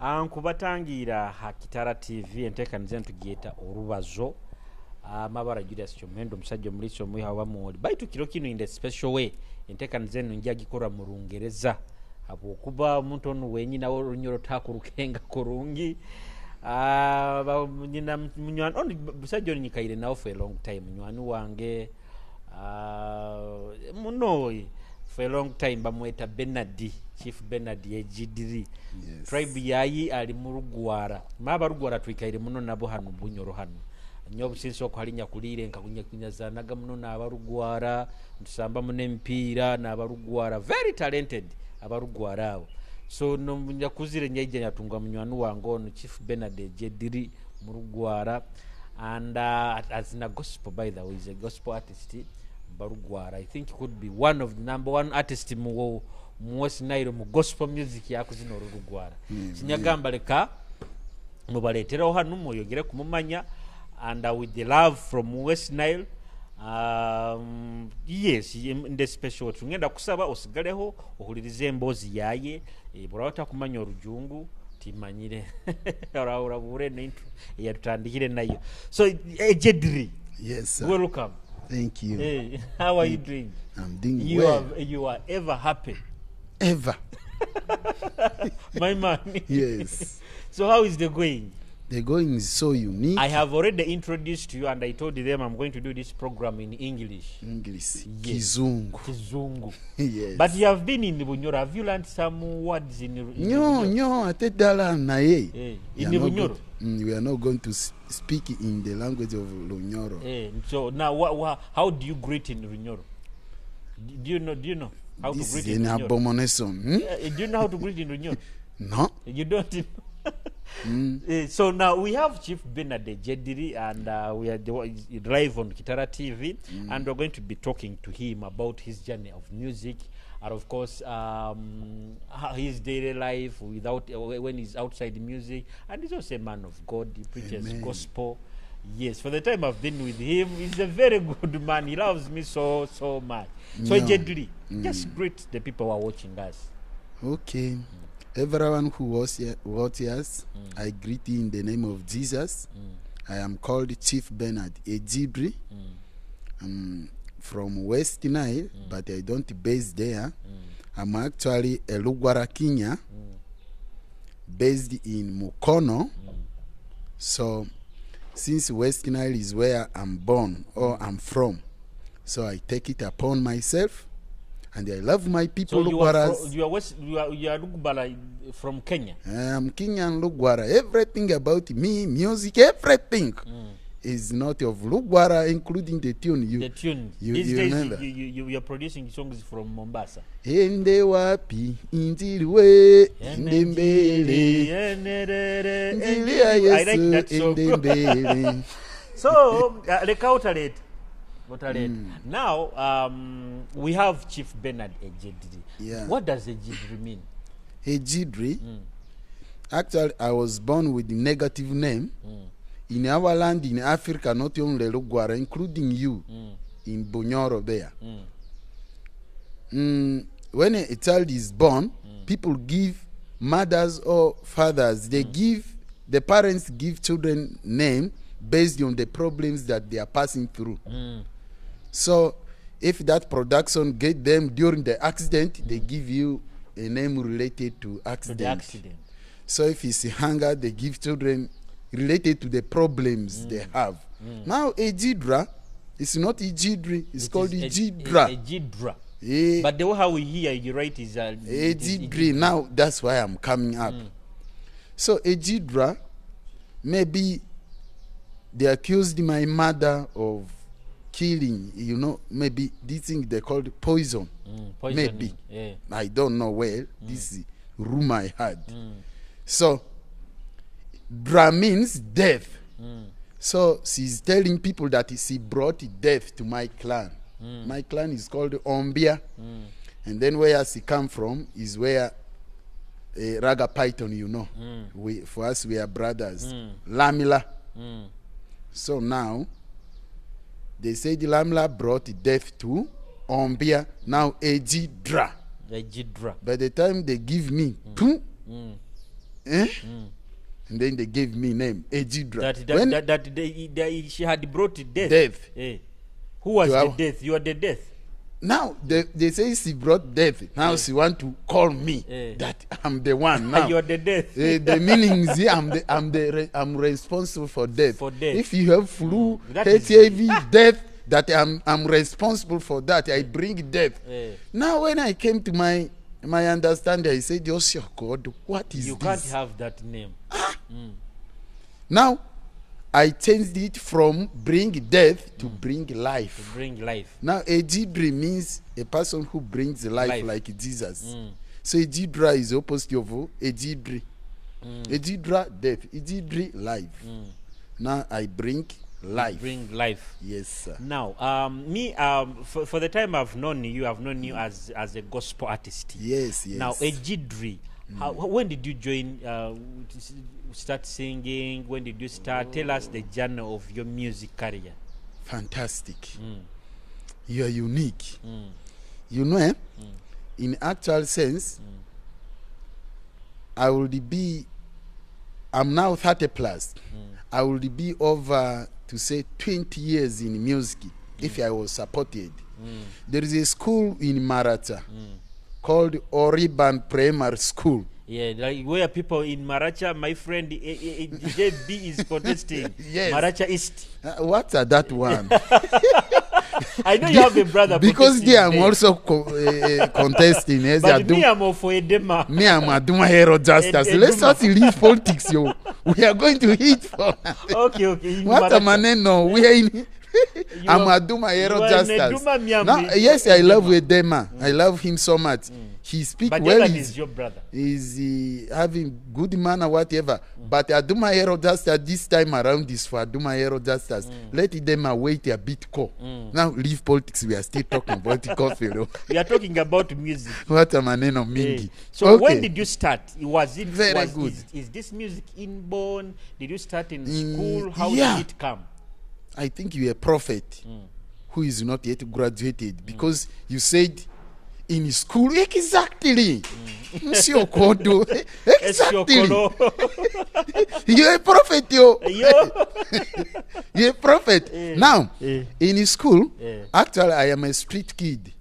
Ankubatangira ha Kitara TV entekaniza ntugiyeta orubazo. Mabara Julius Chomendo musajja muliso muha wamuli. Baitu kiro kino in the special way entekaniza njya gikora mu Lungereza. Hapo kuba omuntu onu wenyina olunyoro takurukenga kurungi. Nyina munywani onu musajja nyikaire nawo for a long time munywani wange munoyi for a long time bamweta Benard, Chief Benard Ejidri. Yes. Tribe yayi ali mu Rugwara. Maba Rugwara twikaire muno nabo hano bunyoro hano. Nyobu sinso ko halinya kulire nkakunyakunyaza naga muno na abarugwara nsamba munempira na abarugwara very talented abarugwara abo. So no munyakuzire nyaije yatunga munywani wangono Chief Benard Ejidri mu Rugwara and as in a gospel, by the way, he's a gospel artist. Barugwara, I think he could be one of the number one artists mu West Nile mu gospel music yakuzino Rugwara. Sinyagamba leka mubaletera hanu muyogere kumumanya and with the love from West Nile. Yes, in the special tungenda kusaba osigaleho ohulirize embozi yaye burata kumanya orujungu timanyire ora bure n'intro yatandikire nayo. So Ejidri, yes sir. Welcome. Thank you. Hey, how are you doing? I'm doing well. You are ever happy. Ever. My man. Yes. So how is the going? The going is so unique. I have already introduced you and I told them I'm going to do this program in English. English. Yes. Kizungu. Yes. But you have been in Bunyoro. Have you learned some words in Bunyoro? No, atedala naye. In Bunyoro. We are not going to speak in the language of Lunyoro. So now, how do you greet in Bunyoro? Do you know how this to greet is in an abomination. Do you know how to greet in Bunyoro? No. You don't know. So now we have Chief Benard Ejidri and we are live on Kitara TV and we're going to be talking to him about his journey of music and of course his daily life when he's outside music, and he's also a man of God. He preaches gospel. Yes, for the time I've been with him, he's a very good man. He loves me so much. So Ejidri, just greet the people who are watching us. Okay. Everyone who was here, I greet you in the name of Jesus. I am called Chief Benard Ejidri. I'm from West Nile, but I don't base there. I'm actually a Lugwara Kenya, based in Mukono. So, since West Nile is where I'm born or I'm from, so I take it upon myself. And I love my people. So you are Lugwara from Kenya? I'm Kenyan Lugwara. Everything about me, music, everything is not of Lugwara, including the tune. The tune. You remember? You are producing songs from Mombasa. Ende wapi, injiliwe, indembele. I like that song. So, lekautalete. Now, we have Chief Benard Ejidri. Yeah. What does Ejidri mean? Ejidri? Actually, I was born with the negative name. In our land, in Africa, not only Lugwara, including you, in Bunyoro there. When a child is born, people give mothers or fathers, the parents give children name based on the problems that they are passing through. So, if that production get them during the accident, they give you a name related to accident. To the accident. So, if it's hunger, they give children related to the problems they have. Now, Ejidra, it's not Ejidri, it's called Ejidra. Ejidra. But the way how we hear you write is Ejidri. Now, that's why I'm coming up. So, Ejidra, maybe they accused my mother of killing, maybe this thing they called poison. Maybe. Yeah. I don't know well. This is rumor I had. So, Dra means death. So, she's telling people that she brought death to my clan. My clan is called Ombia. And then where she come from is where Raga Python, for us, we are brothers. Lamila. So now, they say the Lamla brought death to Ombia, now Ejidra. Ejidra. By the time they give me, Eh? And then they gave me name Ejidra. She had brought death. Death. Who was the death? You are the death. Now they say she brought death. Now she want to call me that I'm the one. Now you are the death. The meaning is I'm responsible for death. If you have flu, HIV, death, that I'm responsible for that. I bring death. Now when I came to my understanding, I said, "Oh God, what is this? You can't have that name." Now I changed it from bring death to bring life. To bring life. Now Ejidri means a person who brings life. Like Jesus. So Ejidra is opposite of Ejidri. Ejidra, death. Ejidri, life. Now I bring life. Bring life. Yes, sir. Now, for the time I've known you as a gospel artist. Yes. Now, Ejidri, when did you join, start singing? When did you start? Tell us the journey of your music career. Fantastic. You are unique. You know, in actual sense, I'm now 30 plus. I will be over to say 20 years in music if I was supported. There is a school in Maracha called Oriban Primary School. Yeah, like where people in Maracha, my friend JB is contesting. Yes. Maracha East. What's that one? I know you have a brother. Because they are also contesting. But me, I'm for Edema. Me, I'm Aduma Hero Justice. Let's not leave politics, yo. We are going to hit for. Okay. What a man, no. We are in. I'm Aduma Hero Justice. Now, yes, I love Edema. I love him so much. He speaks well. But is your brother. Is having good manner, whatever. But Aduma Hero Justice this time around is for Aduma Hero Justice. Let them wait a bit. Now leave politics. We are still talking about coffee. We are talking about music. What a maneno mingi. So okay. When did you start? Very good. Is this music inborn? Did you start in school? How did it come? I think you're a prophet who is not yet graduated because you said in school exactly. Monsieur Kodo. Exactly. You're a prophet, yo. You're a prophet. Now, in school, actually I am a street kid.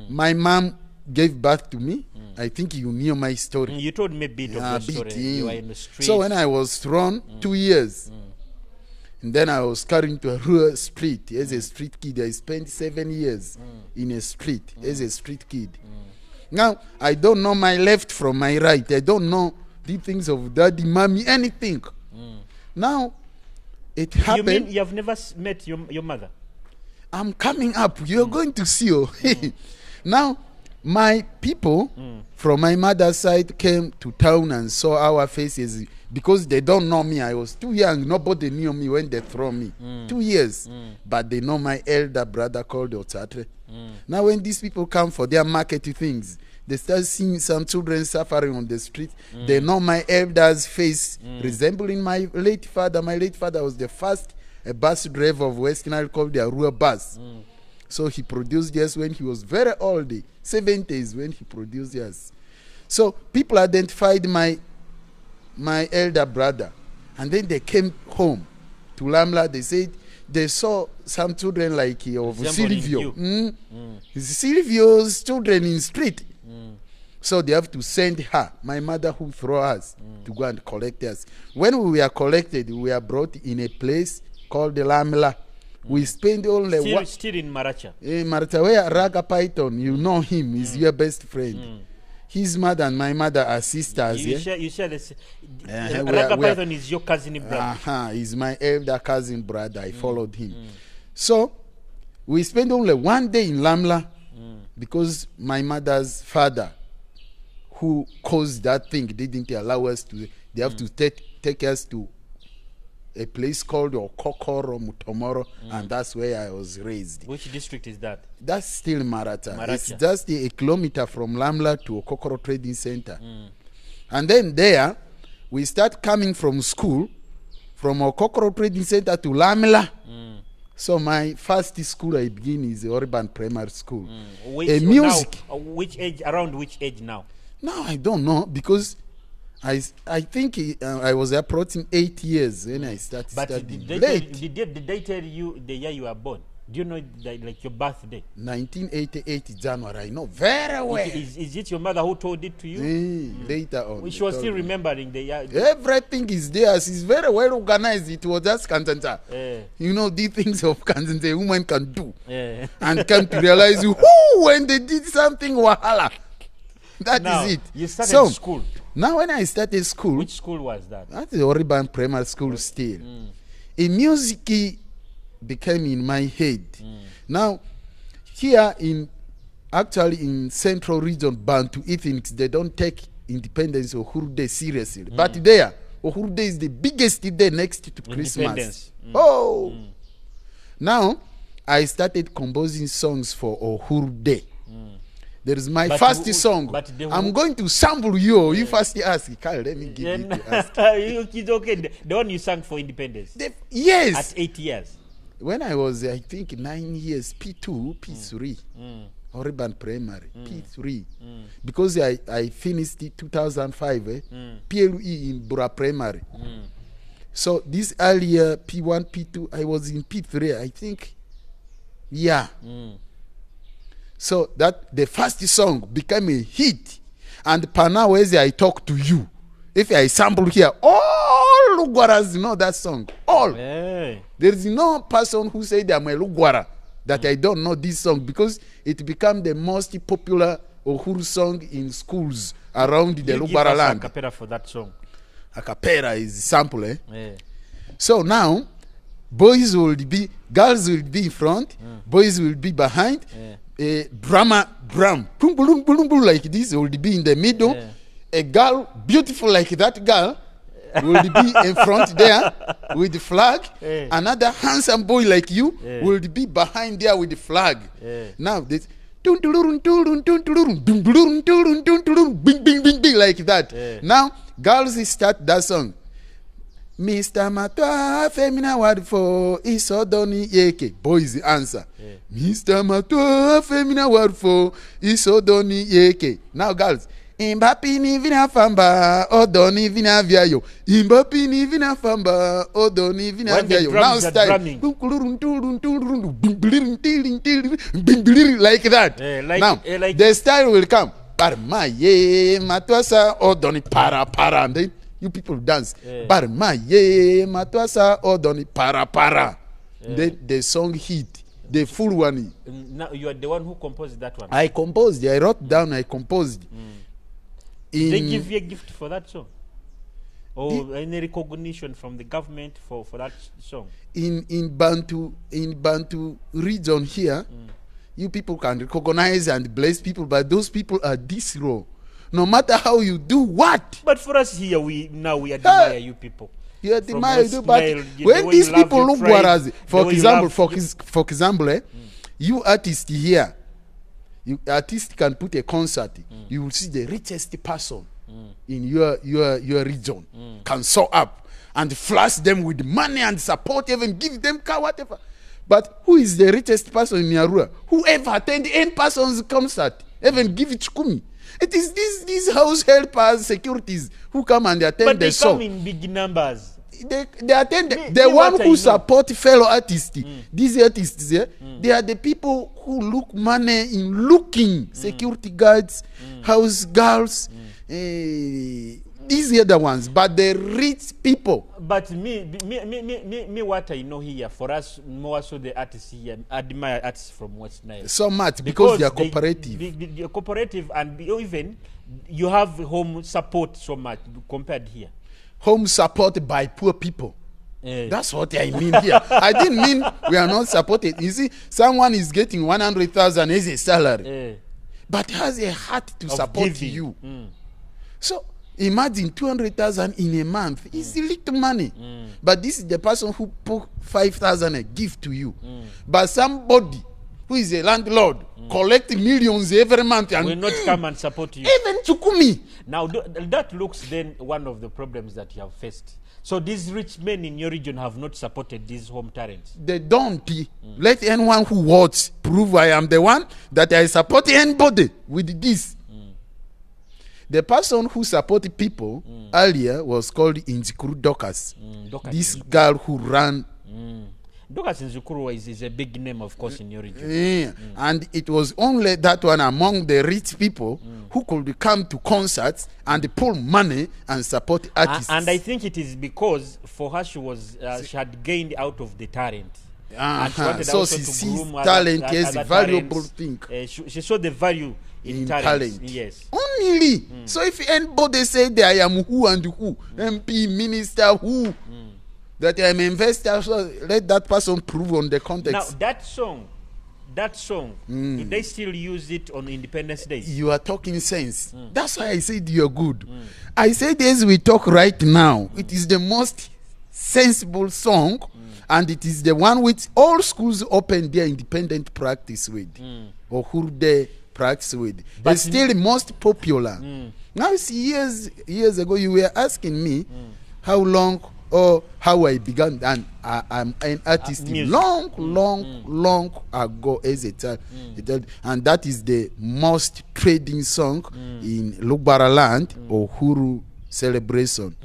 My mom gave birth to me. I think you knew my story. You told me a bit of your story. You were in the street. So when I was thrown 2 years, and then I was carried to a rural street as a street kid. I spent 7 years in a street as a street kid. Now, I don't know my left from my right. I don't know the things of daddy, mommy, anything. Now, it happened. You mean you have never met your mother? I'm coming up. You're going to see. Now, my people from my mother's side came to town and saw our faces because they don't know me. I was too young. Nobody knew me when they throw me. 2 years. But they know my elder brother called Otatre. Now when these people come for their market things, they start seeing some children suffering on the street. They know my elder's face resembling my late father. My late father was the first bus driver of West Nile called the Arua bus. So he produced us when he was very old, 70s when he produced us. So people identified my elder brother. And then they came home to Lamla. They said they saw some children like of Silvio. Silvio's children in street. So they have to send her, my mother who threw us, to go and collect us. When we were collected, we were brought in a place called Lamla. We spent only still in Maracha. Maracha, where Raga Python, you know him, he's your best friend. His mother and my mother are sisters. You share this. Raga Python is your cousin brother. He's my elder cousin brother. I followed him. So we spent only 1 day in Lamla because my mother's father, who caused that thing, didn't allow us to. They have to take us to a place called Okokoro Mutomoro, and that's where I was raised. Which district is that? That's still Maracha. It's just a kilometer from Lamla to Okokoro Trading Center. And then there, we start coming from school, from Okokoro Trading Center to Lamla. So my first school I begin is the Urban Primary School. Which age? Around which age now? Now I don't know because I think I was approaching 8 years when I started studying. Did they tell you the year you were born? Do you know like your birthday? 1988 January. I know very well. Is it your mother who told it to you? Later on. She was still remembering the year. Everything is there. She's very well organized. It was just Kanzanta. You know, the things of Kanzanta a woman can do. And come to realize when they did something wahala. That is it. You started school. Now when I started school. Which school was that? That's the Oriban Primary School still. In music became in my head. Now, here actually in central region, Bantu ethnics, they don't take independence or Uhuru Day seriously. But there, Uhuru Day is the biggest day next to Christmas. Now, I started composing songs for Uhuru Day. There is my first song. I'm going to sample you. You first ask. Carl, let me give you to ask. It's okay. The one you sang for independence? Yes. At 8 years? When I was, I think, 9 years, P2, P3, Oriban Primary, P3. Because I finished it 2005, PLE in Bura Primary. So this earlier, P1, P2, I was in P3, I think. Yeah. So that the first song became a hit. And Panawezi, I talk to you. If I sample here, all Lugwaras know that song. All. There is no person who said I'm a Lugwara that I don't know this song, because it became the most popular Uhuru song in schools around the Lugwara land. A cappella for that song. A cappella is sample, So now, girls will be in front, boys will be behind. Drum, like this will be in the middle. A girl, beautiful like that girl, will be in front there with the flag. Another handsome boy like you will be behind there with the flag. Now this like that. Now girls start that song. Mr. Matwa femina word for isodoni yeke. Boys answer. Mr. Matwa femina word for isodoni yeke. Now girls. Imbapi ni vina famba, odoni vina viayo. Imbapi ni vina famba, odoni vina viayo. Now style. Like that. Now the style will come. Barma ye matwasa odoni para. And then you people dance. Barma ye matwasa odoni para. Then the song hit. The full one. Now you are the one who composed that one. I composed. I wrote down. I composed. They give you a gift for that song, or any recognition from the government for that song? In Bantu region here, you people can recognize and bless people, but those people are this raw. No matter how you do what. But for us here, we admire you people. You admire you, but when these people look whereas, for example, you artists here. Artist can put a concert. You will see the richest person in your region can show up and flash them with money and support, even give them car, whatever. But who is the richest person in Yarua? Whoever attend any person's concert, even give it to Kumi. It is these house helpers, securities who come and attend the show. But they come in big numbers. They attend the one who support fellow artists. These artists, they are the people who look money in looking security guards, house girls. These are the ones, but the rich people. But me, what I know here, for us, more so the artists here, admire artists from West Nile. So much, because they are cooperative. They are cooperative, and even you have home support so much compared here. Home support by poor people. That's what I mean here. I didn't mean we are not supported. You see, someone is getting 100,000 as a salary, but has a heart to support giving. You. So imagine 200,000 in a month. It's little money. But this is the person who put 5,000 a gift to you. But somebody who is a landlord collect millions every month and will not come and support you. Even Chukumi. Now that looks then one of the problems that you have faced. So these rich men in your region have not supported these home talents. They don't. Let anyone who wants prove I am the one that I support anybody with this. The person who supported people earlier was called Injikuru Dokas. This girl who ran. Dokas Injikuru is a big name, of course, in your region. Yeah. And it was only that one among the rich people who could come to concerts and pull money and support artists. And I think it is because for her she had gained out of the talent. And she wanted so also she to sees groom talent other as a valuable talents. thing. She saw the value in talent. Yes. Only. So if anybody say that I am who and who, MP, minister, who, that I am investor, so let that person prove on the context. Now that song, do they still use it on Independence Day? You are talking sense. That's why I said you are good. I said as we talk right now, it is the most sensible song, and it is the one which all schools open their independent practice with, or who they practice with. But it's still the most popular. Now, see, years ago, you were asking me how long or how I began, and I'm an artist long ago as a child. And that is the most trading song in Lugbara land, or Huru celebration.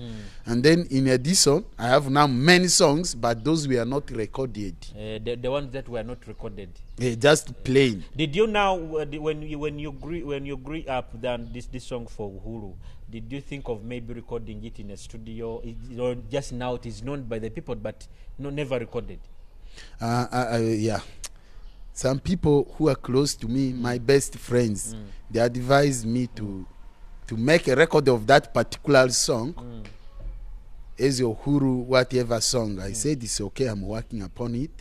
And then in addition, I have now many songs, but those were not recorded. The ones that were not recorded. Just plain. Did you now, when you grew up, then this song for Uhuru, did you think of maybe recording it in a studio, or just now it is known by the people, but never recorded? Yeah. Some people who are close to me, my best friends, they advised me to make a record of that particular song. As your Uhuru, whatever song. I said it's okay, I'm working upon it,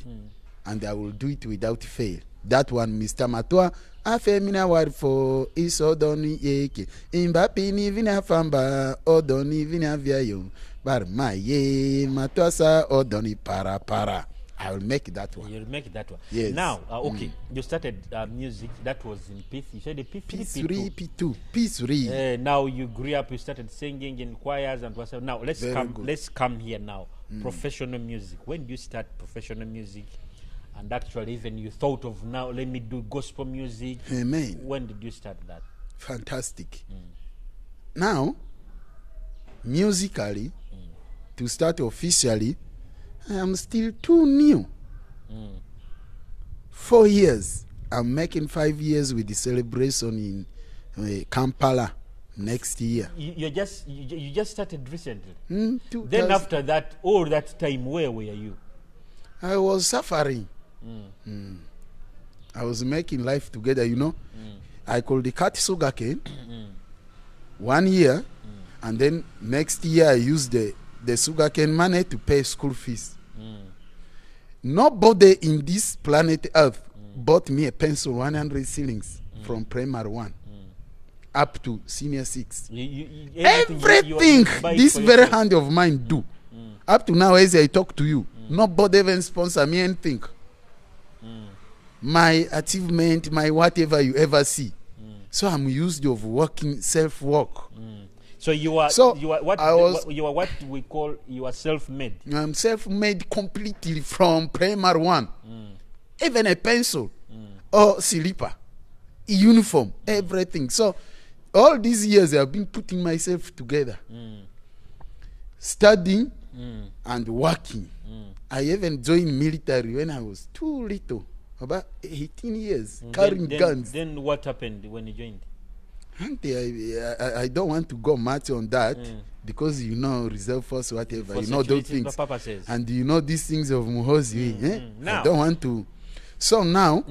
and I will do it without fail. That one, Mr. Matua, afemina word for is odoni yeke. Imbapi ni vina famba, odoni vina viayo. Bar ma ye matuasa odoni para. I will make that one. You'll make that one. Yes. Now, okay, you started music. That was in P3. You said the P3, P2. P3. Now you grew up. You started singing in choirs and whatever. Now let's come here now. Professional music. When did you start professional music? And actually, even you thought of now, let me do gospel music. Amen. When did you start that? Fantastic. Now, musically, to start officially, I am still too new. 4 years. I'm making 5 years with the celebration in Kampala next year. You just started recently. Then after that, all that time, where were you? I was suffering. I was making life together, you know. I could cut sugarcane 1 year, and then next year I used the sugarcane money to pay school fees. Nobody in this planet Earth bought me a pencil 100 shillings from primary 1 up to senior 6. Everything this very hand of mine do. Up to now, as I talk to you, nobody even sponsor me anything. My achievement, my whatever you ever see. So I'm used of working self-work. So you are what we call you are self-made. I'm self-made completely from primary 1. Even a pencil or slipper, uniform, everything. So all these years I've been putting myself together, studying and working. I even joined military when I was too little, about 18 years, carrying guns. Then what happened when you joined? I don't want to go much on that because you know reserve force, whatever, you know those things, and you know these things of Muhozi. I don't want to. So now,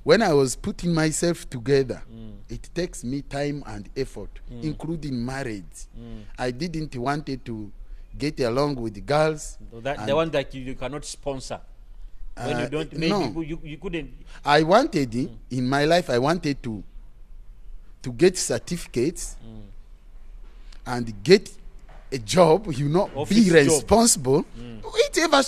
when I was putting myself together, it takes me time and effort, including marriage. I didn't want to get along with the girls. The one that you cannot sponsor. When you don't, maybe no. you couldn't. I wanted in my life. I wanted to get certificates and get a job, you know, office be responsible. Whichever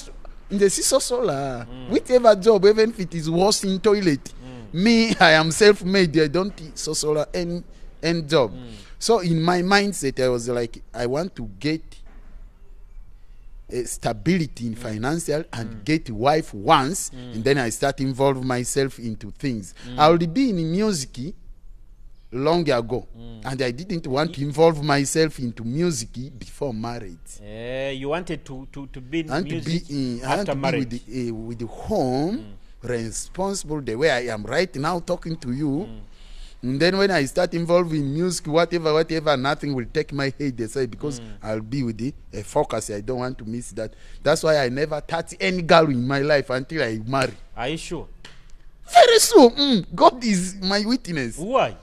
in the solar, whichever job, even if it is washing toilet. Me, I am self-made. I don't solar any job. So in my mindset, I was like, I want to get stability in financial and get wife once, and then I start involve myself into things. I will be in music long ago, and I didn't want to involve myself into music before marriage. You wanted to be in And music to be, after marriage. with the home, responsible the way I am right now talking to you. And then when I start involved in music, whatever, nothing will take my head aside because I'll be with the focus. I don't want to miss that. That's why I never touch any girl in my life until I marry. Are you sure? Very soon. God is my witness. Why?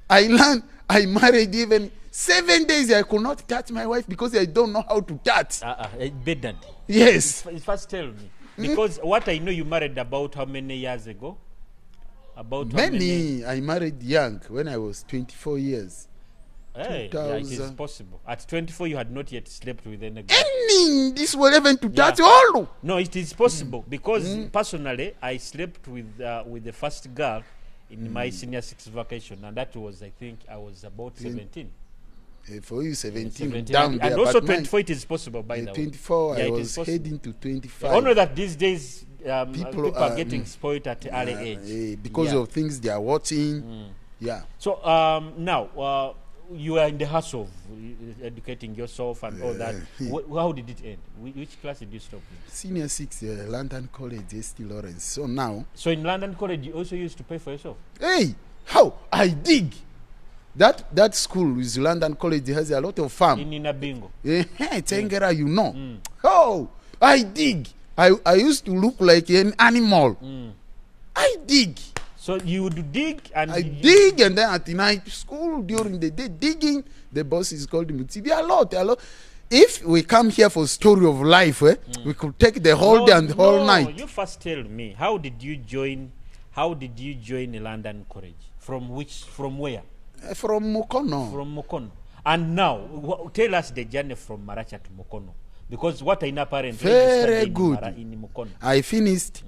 I married even 7 days. I could not touch my wife because I don't know how to touch. Benard. Yes. First tell me. Because what I know, you married about how many years ago? About how many? I married young when I was 24 years. Hey, yeah, it is possible. At 24, you had not yet slept with any girl. This will even to touch all. No, it is possible because personally, I slept with the first girl in my senior 6 vacation, and that was, I think, I was about 17. For you, 17. Down there, and also 24, it is possible, by the way. 24, I was heading to 25. I know that these days, people are getting spoiled at early age. Because of things they are watching. Yeah. So now, you are in the hustle of educating yourself and all that. How did it end? Which class did you stop in? Senior 6, London College, St. Lawrence. So now. So in London College, you also used to pay for yourself? Hey, how? I dig. That school is London College. It has a lot of farm. In Inabingo. Tengera, you know. Oh, I dig. I used to look like an animal. I dig. So you would dig and I dig, and then at night school during the day digging. The boss is called Mutibi. A lot. If we come here for story of life, we could take the whole day and the whole night. You first tell me, how did you join the London College? From where? From Mukono. From Mukono. And now, tell us the journey from Maracha to Mukono, because what I know apparently very good. In Mukono. I finished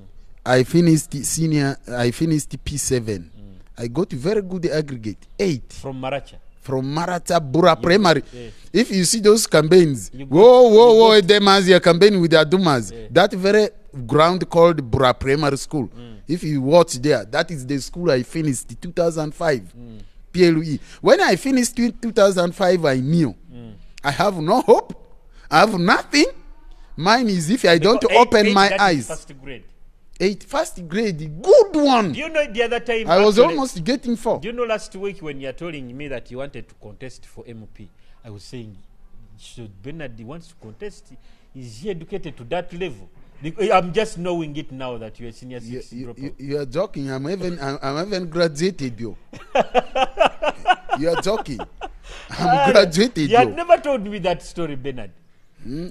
P7. I got very good aggregate 8 from Maracha. From Maracha Bura Primary. If you see those campaigns, whoa, Demasia campaign with the Adumas, that very ground called Bura Primary School. If you watch there, that is the school I finished 2005. PLE. When I finished 2005, I knew I have no hope. I have nothing. Mine is if I don't open my eyes. First grade. 8 first grade, good one. Do you know the other time? I was almost getting 4. Do you know last week when you are telling me that you wanted to contest for MP, I was saying, should Benard wants to contest? Is he educated to that level? I'm just knowing it now that you're a senior 6 dropout. You are joking. I'm even graduated, yo. You are joking. I'm graduated. You had never told me that story, Benard.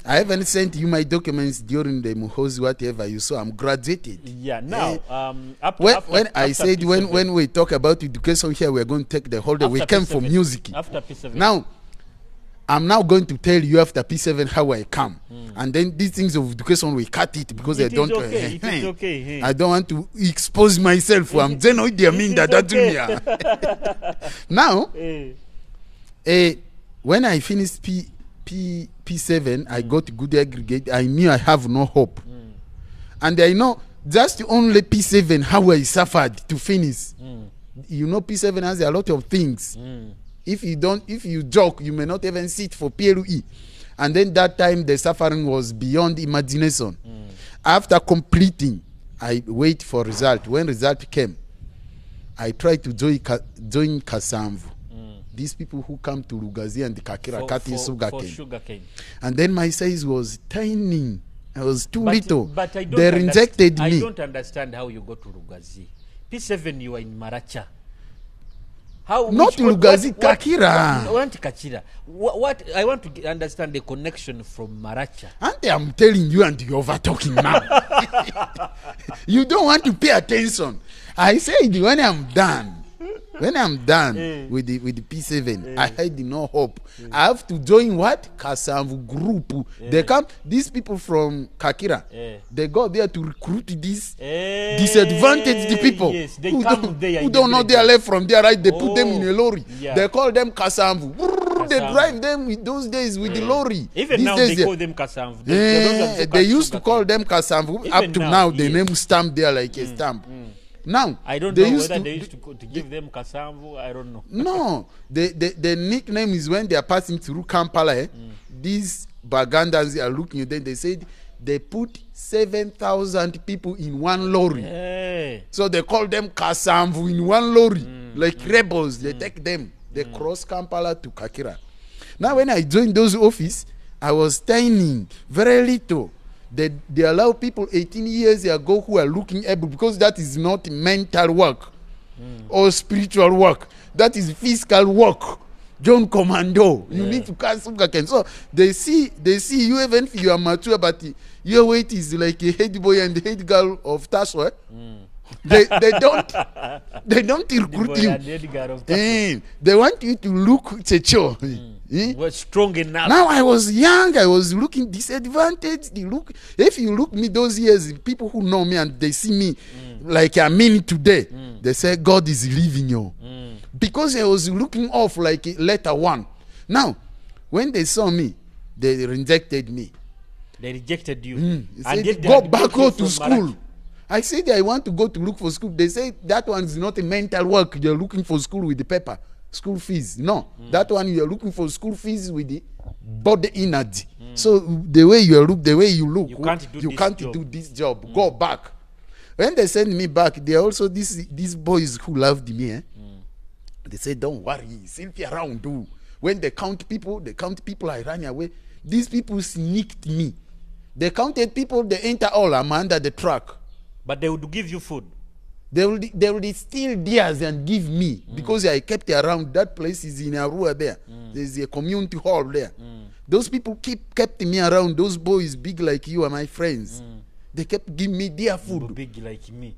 I haven't sent you my documents during the Muhozi, whatever you saw. I'm graduated. Yeah, now, when we talk about education here, we're going to take the whole day. We came for music. After P7. Now, I'm now going to tell you after P7 how I come. And then these things of education, we cut it because I don't. It is okay. I don't want to expose myself. I'm Now, when I finished P7, I got good aggregate. I knew I have no hope. And I know just only P7 how I suffered to finish. You know, P7 has a lot of things. If you joke, you may not even sit for PLE. And then that time the suffering was beyond imagination. After completing, I wait for result. When result came, I tried to join Kasamvu. These people who come to Lugazi and the Kakira cutting sugarcane. And then my size was tiny. I was too little. But they rejected me. I don't understand how you go to Lugazi. P7 you are in Maracha. How? Not Lugazi, Kakira. What I want to understand the connection from Maracha. And I'm telling you, and you're over talking now. You don't want to pay attention. I said when I'm done. When I'm done with the P7, I had no hope. I have to join what? Kasamvu group. They come, these people from Kakira, they go there to recruit these disadvantaged people who don't know their left from their right. They put them in a lorry. They call them Kasamvu. They drive them with those days with the lorry. Even now they call them Kasamvu. They used to call them Kasamvu. Up to now, the name stamp there like a stamp. Now, I don't they know used whether to, they used to give them Kasamvu. I don't know. No, the nickname is when they are passing through Kampala. These Bagandans are looking at them. They said they put 7,000 people in one lorry. Hey. So they call them Kasamvu in one lorry, like rebels. They take them. They cross Kampala to Kakira. Now, when I joined those office, I was tiny, very little. They allow people 18 years ago who are looking able, because that is not mental work or spiritual work. That is physical work. John Commando. You need to cast some. So they see you, even if you are mature, but your weight is like a head boy and head girl of Taswa. They don't recruit you. They want you to look checho. Was strong enough. Now I was young, I was looking disadvantaged. If you look me those years, people who know me and they see me like I mean today, they say God is leaving you. Because I was looking off like letter one. Now, when they saw me, they rejected me. They rejected you. They said, go back to school. Maraki. I said I want to go to look for school. They say that one is not a mental work. You're looking for school with the paper. School fees. No. That one you're looking for school fees with the body energy. So the way you look, you can't do this job. Go back. When they send me back, there are also these boys who loved me. They say, don't worry, Sylvia around do. When they count people, I ran away. These people sneaked me. They counted people, they enter all. I'm under the truck. But they would give you food. They will steal theirs and give me, because I kept around. That place is in Arua there. There's a community hall there. Those people kept me around. Those boys big like you are my friends. They kept giving me their food. Big like me.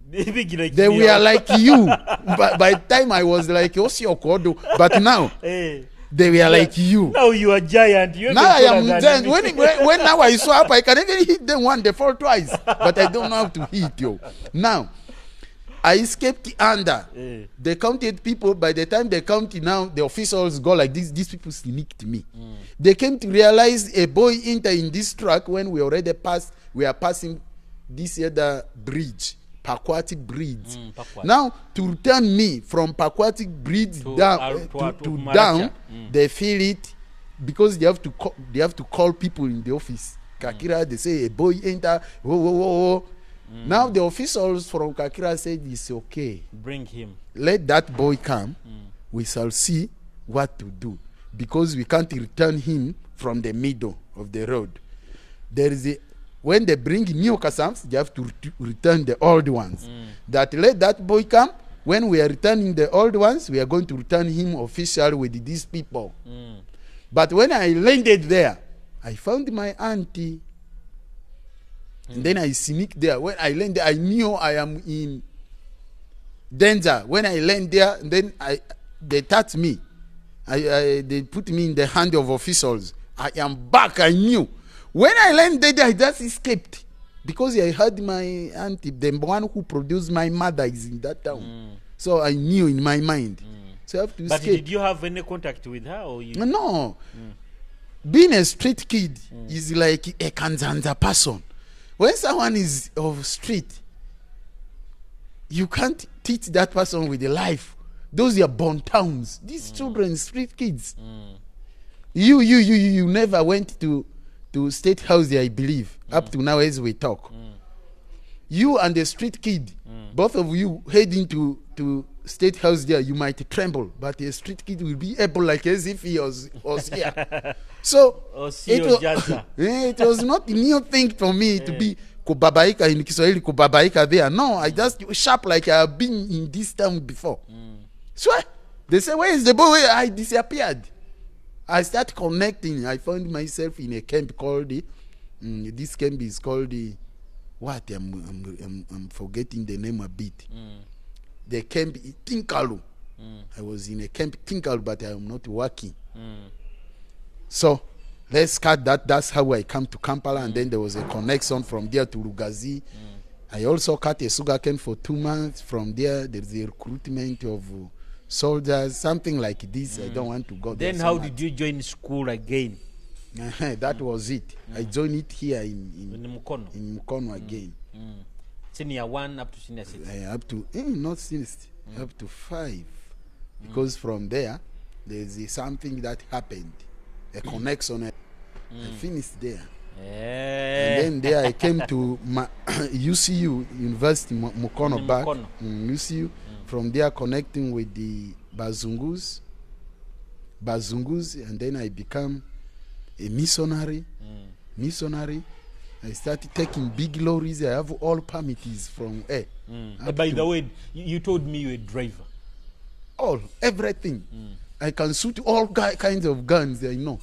Big like they were like you. By the time I was like Osiokodo, but now they were like you. Now you are giant. Now I am giant. When now I saw up, I can even hit them one, they fall twice. But I don't know how to hit you. Now, I escaped under. They counted people. By the time they counted, now the officials go like this. These people sneaked me. They came to realize a boy enter in this truck when we already passed. We are passing this other bridge. Pakwati Bridge. Now, to return me from Pakwati Bridge down, they feel it because they have to call people in the office. Kakira, they say a boy enter. Now the officials from Kakira said it's okay. Bring him. Let that boy come. We shall see what to do, because we can't return him from the middle of the road. There is when they bring new Kasams, they have to return the old ones. That let that boy come. When we are returning the old ones, we are going to return him officially with these people. But when I landed there, I found my auntie. And then I sneaked there. When I landed, I knew I am in danger. When I landed there, then they touched me. They put me in the hand of officials. I am back, I knew. When I landed, I just escaped, because I heard my auntie, the one who produced my mother, is in that town. So I knew in my mind. So I have to escape. But did you have any contact with her? Or you? No. Being a street kid is like a Kanzanza person. When someone is of street, you can't teach that person with a life. Those are born towns. These children, street kids. You never went to State House there, I believe, up to now as we talk. You and the street kid, both of you heading to State House there, you might tremble, but a street kid will be able, like as if he was here. So it was not a new thing for me to be kubabaika in Kiswahili, kubabaika there. No, I just sharp like I have been in this town before. So they say, where is the boy? I disappeared. I start connecting. I found myself in a camp called this camp is called what? I'm forgetting the name a bit. The camp Tinkalu. I was in a camp Tinkalu, but I am not working. So let's cut that. That's how I come to Kampala, and then there was a connection from there to Lugazi. I also cut a sugarcane for 2 months. From there, there's a recruitment of soldiers, something like this. I don't want to go there. Then how did you join school again? That was it. I joined it here in Mukono again. Senior 1 up to senior 6. Up to not senior, up to 5, because from there there's something that happened, a connection. I finished there. And then there I came to UCU, University Mukono back. UCU. From there connecting with the Bazungus, and then I become a missionary. I started taking big lorries. I have all permits from A. By the way, you told me you're a driver. Everything. I can shoot all kinds of guns I know,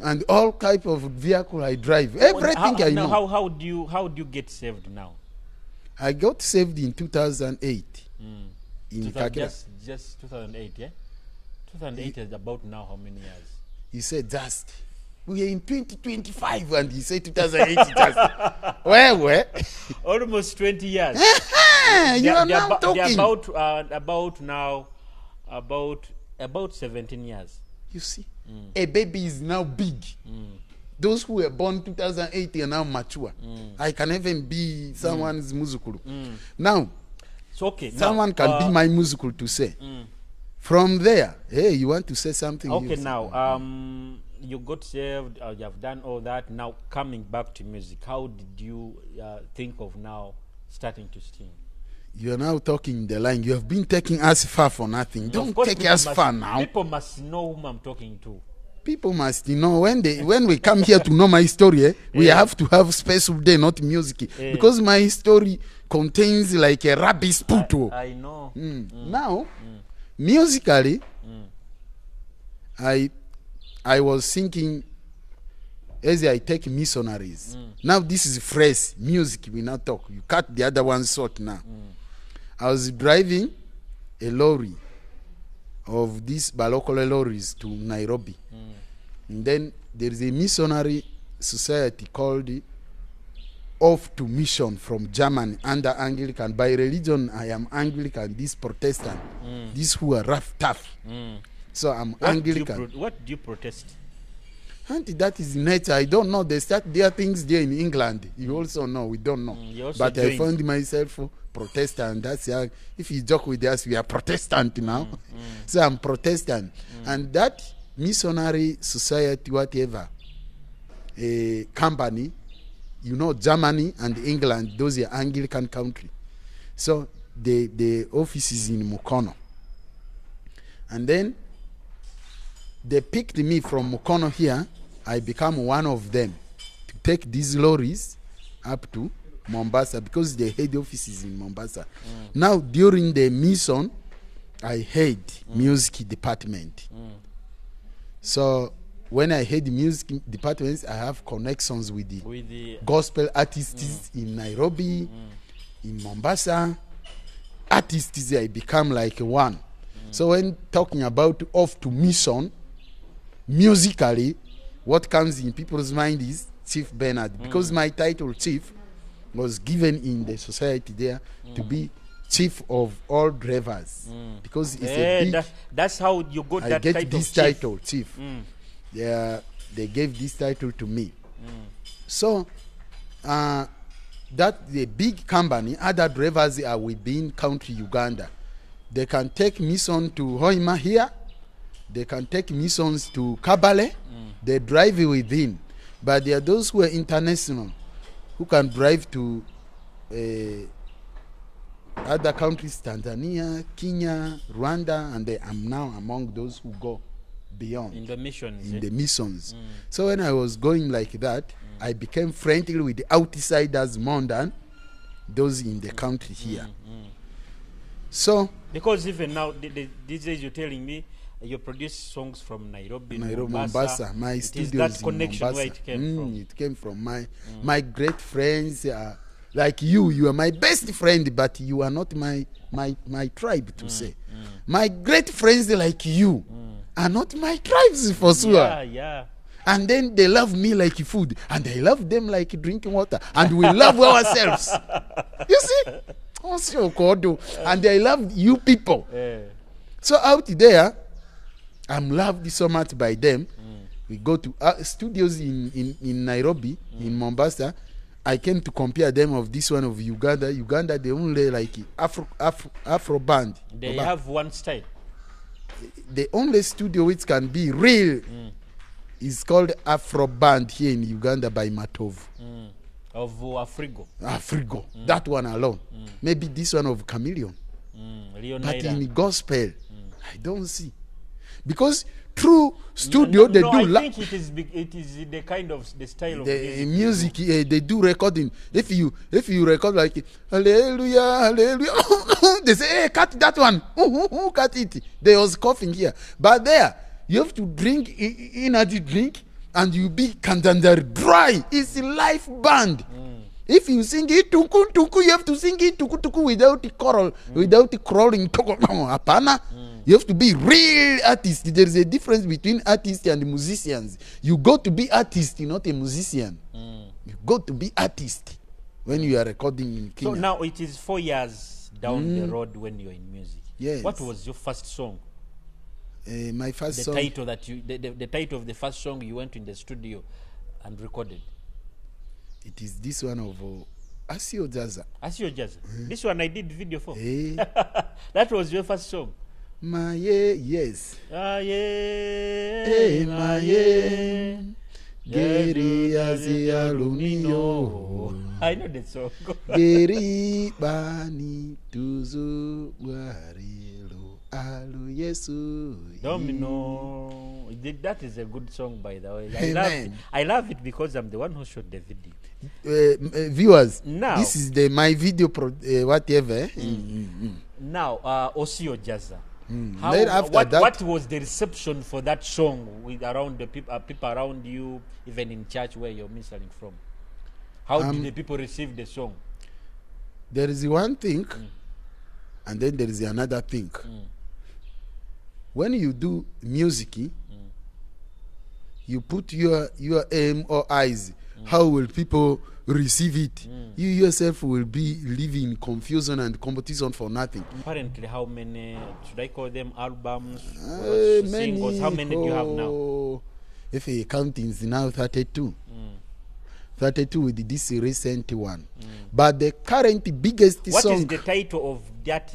and all type of vehicle I drive. Everything I know. Now, how do you get saved now? I got saved in 2008. In just 2008, yeah. 2008 is about now how many years? He said just. We are in 2025, and he said 2008 just. Where? Almost 20 years. You are now talking. About 17 years. You see, a baby is now big. Those who were born 2008 are now mature. I can even be someone's muzukulu. Now, someone can be my muzukulu to say. From there, hey, you want to say something? Okay, now, you got saved, you have done all that. Now, coming back to music, how did you think of now starting to sing? You are now talking the line. You have been taking us far for nothing. Don't take us far now. People must know whom I'm talking to. People must know when we come here to know my story, we have to have special day, not music. Because my story contains like a rubbish puto. I know. Now, musically, I was thinking as I take missionaries. Now this is fresh music. We now talk. You cut the other one short now. I was driving a lorry of these Balokole lorries to Nairobi. And then there is a missionary society called Off to Mission from Germany under Anglican. By religion, I am Anglican, this Protestant. These who are rough, tough. So I'm Anglican. What do you protest? And that is nature. I don't know. They start their things there in England. You also know. We don't know. But I found myself Protestant. That's if you joke with us, we are Protestant now. So I'm Protestant. And that missionary society, whatever, a company, you know, Germany and England, those are Anglican country. So the office is in Mukono. And then they picked me from Mukono here. I become one of them to take these lorries up to Mombasa because the head office is in Mombasa. Now, during the mission, I head music department. So when I head music departments, I have connections with the gospel artists in Nairobi, in Mombasa. Artists, I become like one. So when talking about Off to Mission, musically, what comes in people's mind is Chief Benard, because my title Chief was given in the society there to be chief of all drivers, because it's a big, that's how you got that get title, this chief. title Chief. They gave this title to me. So that the big company, other drivers are within country Uganda. They can take mission to Hoima here. They can take missions to Kabale. They drive within. But there are those who are international, who can drive to other countries, Tanzania, Kenya, Rwanda, and I'm now among those who go beyond. In the missions. In the missions. So when I was going like that, I became friendly with the outsiders more than those in the country here. So because even now, these days you're telling me you produce songs from Nairobi, Mombasa. My studios that connection in Mombasa. Where it came from. It came from my great friends. Like you are my best friend, but you are not my tribe to say. My great friends like you are not my tribes for sure. Yeah. And then they love me like food, and I love them like drinking water, and we love ourselves. You see? And I love you people. So out there, I'm loved so much by them. We go to studios in Nairobi, in Mombasa, I came to compare them of this one of Uganda. Uganda, they only like Afro band. They have one style. The only studio which can be real is called Afro Band here in Uganda by Matov. Of Afrigo. Afrigo. That one alone. Maybe this one of Chameleon. But in gospel, I don't see. Because through studio they do. I think it is the kind of the style of the music. They do recording. If you record like hallelujah, hallelujah, they say, hey, cut that one. Cut it. They was coughing here, but there you have to drink energy drink, and you be kandandar dry. It's a live band. If you sing it tuku tuku, you have to sing it tuku tuku without the choral, without the crawling. Apana. You have to be real artist. There is a difference between artists and musicians. You go to be artist, not a musician. You go to be artist when you are recording in Kenya. So now it is 4 years down the road when you're in music. Yes. What was your first song? My first song. Title that you, the title of the first song you went in the studio and recorded. It is this one of Asio Jaza. Asio Jaza. This one I did video for. That was your first song. Maye, yes. Aye, maye. Geri azialunino. I know that song. Geri bani tuzu warilo alu Yesu. Domino. That is a good song, by the way. I love it because I'm the one who shot the video. Viewers, now this is my video whatever. Now, Osio Jaza. What was the reception for that song with around the people around you, even in church where you're ministering from? How did the people receive the song? There is one thing, and then there is another thing. When you do music, you put your aim or eyes. How will people receive it? You yourself will be living in confusion and competition for nothing. Apparently, how many, should I call them albums, many, singles? How many do you have now? If you count, it's now 32. 32 with this recent one. But the current biggest song. What is the title of that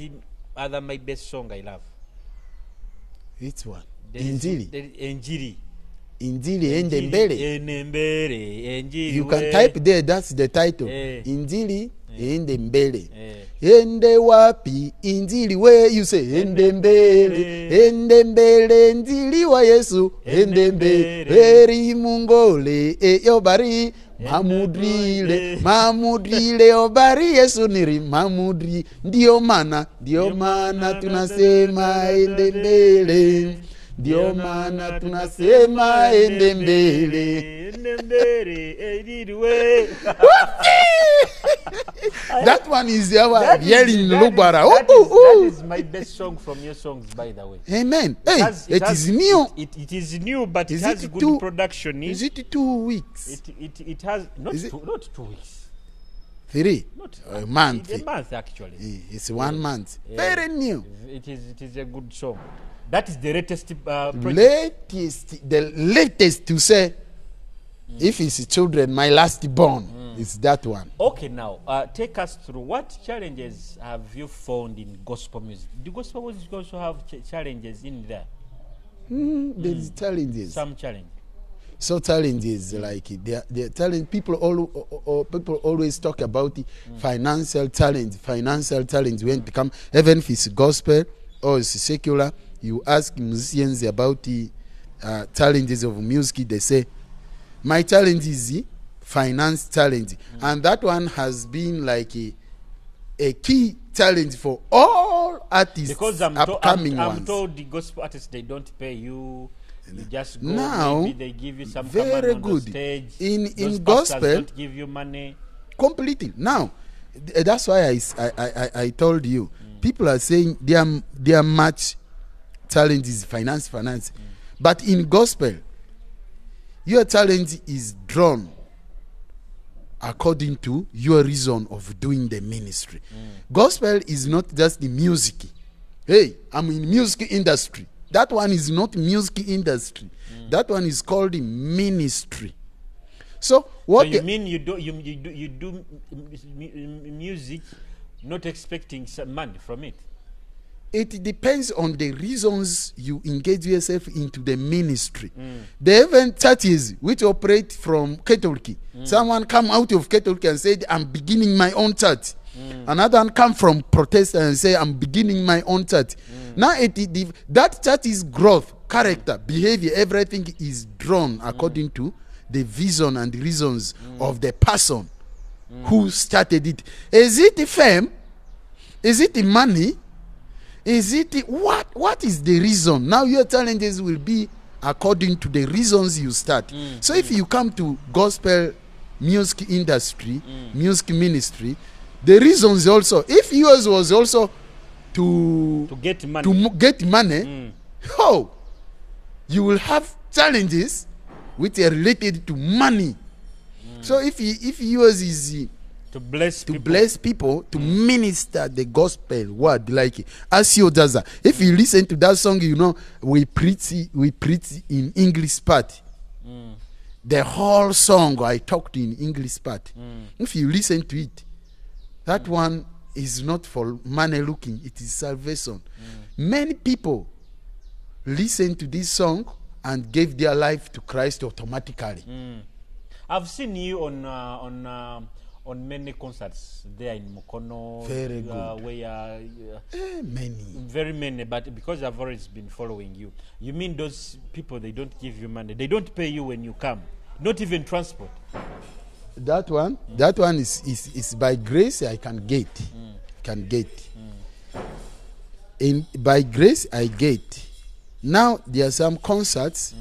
other my best song I love? Which one? Injili. Injili. Injili Endembele. You can type there, that's the title. Injili Endembele. Ende wapi Injili we, you say Endembele. Endembele Injili wa Yesu. Endembele eri mungole yobari. Mamudrile obari Yesu niri mamudri. Ndio maana tunasema endembele. Ndio maana tunasema ende mbele. That one is our yelling Lubara. That is my best song from your songs, by the way. Amen. It is new. It is new, but it has good production. Is it 2 weeks? It has not 2 weeks. 3. Not a month. A month actually. It's 1 month. Very new. It is a good song. That is the latest project. The latest to say, if it's children, my last born is that one. Okay, now take us through what challenges have you found in gospel music? Do gospel music also have challenges in there? There's challenges. Some challenge. So challenges like the challenge. People always talk about the financial challenge. Financial challenge when it comes, even if it's gospel or it's secular. You ask musicians about the challenges of music, they say, my challenge is the finance challenge. And that one has been like a key challenge for all artists. Because I'm told the gospel artists, they don't pay you. You just go, now, maybe they give you some very on good. The stage. In gospel, don't give you money. Completely. Now, that's why I told you, people are saying they are much challenge is finance. But in gospel, your challenge is drawn according to your reason of doing the ministry. Gospel is not just the music. Hey, I'm in music industry. That one is not music industry. That one is called the ministry. So what? So you mean you do music, not expecting some money from it? It depends on the reasons you engage yourself into the ministry. There are even churches which operate from Catholic. Someone come out of Catholic and said, I'm beginning my own church. Another one come from Protestant and say, I'm beginning my own church. Now that church is growth, character, behavior, everything is drawn according to the vision and the reasons of the person who started it. Is it fame? Is it money? Is it what is the reason? Now your challenges will be according to the reasons you start. So if you come to gospel music industry, music ministry, the reasons also, if yours was also to get money, oh, you will have challenges which are related to money. So if yours is to bless people, to minister the gospel word, like Asio Daza. If you listen to that song, you know we preach in English part. The whole song I talked in English part. If you listen to it, that one is not for money looking, it is salvation. Many people listen to this song and gave their life to Christ automatically. I've seen you on many concerts there in Mukono. Very good. Where many. Very many, but because I've always been following you. You mean those people, they don't give you money? They don't pay you when you come? Not even transport? That one is by grace I can get. By grace I get. Now there are some concerts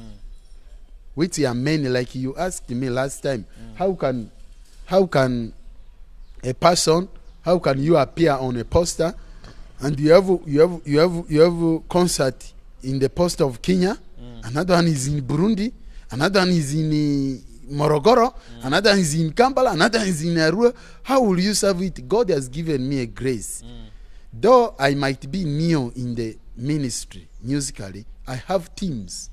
which are many, like you asked me last time. How can a person, how can you appear on a poster and you have a concert in the post of Kenya, another one is in Burundi, another one is in Morogoro, another one is in Kampala, another one is in Arua. How will you serve it? God has given me a grace. Though I might be new in the ministry musically, I have teams.